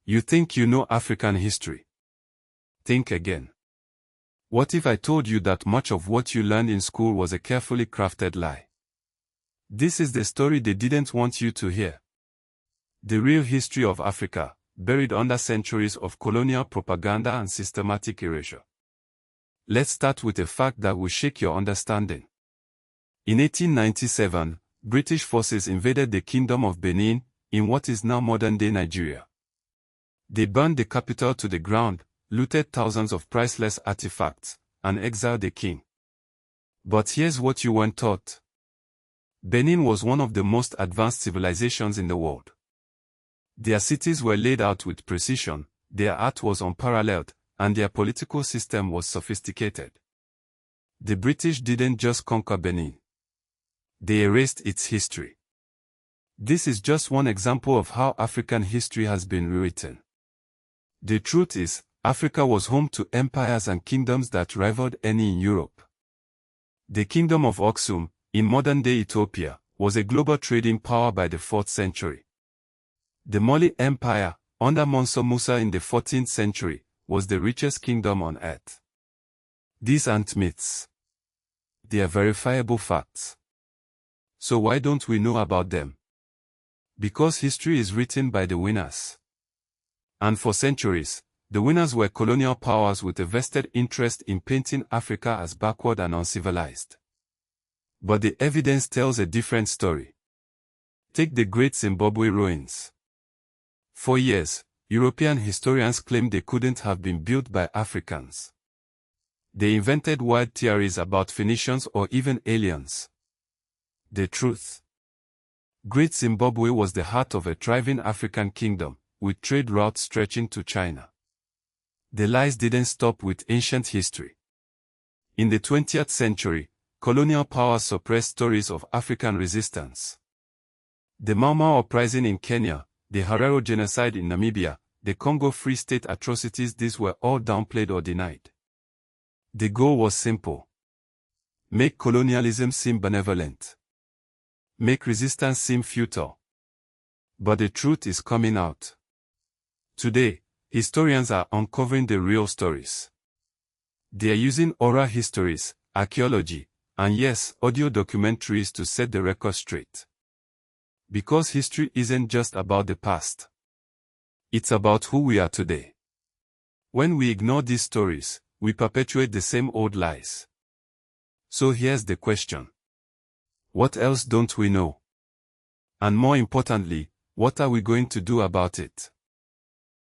You think you know African history? Think again. What if I told you that much of what you learned in school was a carefully crafted lie? This is the story they didn't want you to hear. The real history of Africa, buried under centuries of colonial propaganda and systematic erasure. Let's start with a fact that will shake your understanding. In 1897, British forces invaded the Kingdom of Benin, in what is now modern-day Nigeria. They burned the capital to the ground, looted thousands of priceless artifacts, and exiled the king. But here's what you weren't taught. Benin was one of the most advanced civilizations in the world. Their cities were laid out with precision, their art was unparalleled, and their political system was sophisticated. The British didn't just conquer Benin. They erased its history. This is just one example of how African history has been rewritten. The truth is, Africa was home to empires and kingdoms that rivaled any in Europe. The Kingdom of Aksum, in modern-day Ethiopia, was a global trading power by the 4th century. The Mali Empire, under Mansa Musa in the 14th century, was the richest kingdom on earth. These aren't myths. They are verifiable facts. So why don't we know about them? Because history is written by the winners. And for centuries, the winners were colonial powers with a vested interest in painting Africa as backward and uncivilized. But the evidence tells a different story. Take the Great Zimbabwe ruins. For years, European historians claimed they couldn't have been built by Africans. They invented wild theories about Phoenicians or even aliens. The truth: Great Zimbabwe was the heart of a thriving African kingdom, with trade routes stretching to China. The lies didn't stop with ancient history. In the 20th century, colonial powers suppressed stories of African resistance. The Mau Mau uprising in Kenya, the Herero genocide in Namibia, the Congo Free State atrocities, these were all downplayed or denied. The goal was simple: make colonialism seem benevolent. Make resistance seem futile. But the truth is coming out. Today, historians are uncovering the real stories. They are using oral histories, archaeology, and yes, audio documentaries to set the record straight. Because history isn't just about the past. It's about who we are today. When we ignore these stories, we perpetuate the same old lies. So here's the question: what else don't we know? And more importantly, what are we going to do about it?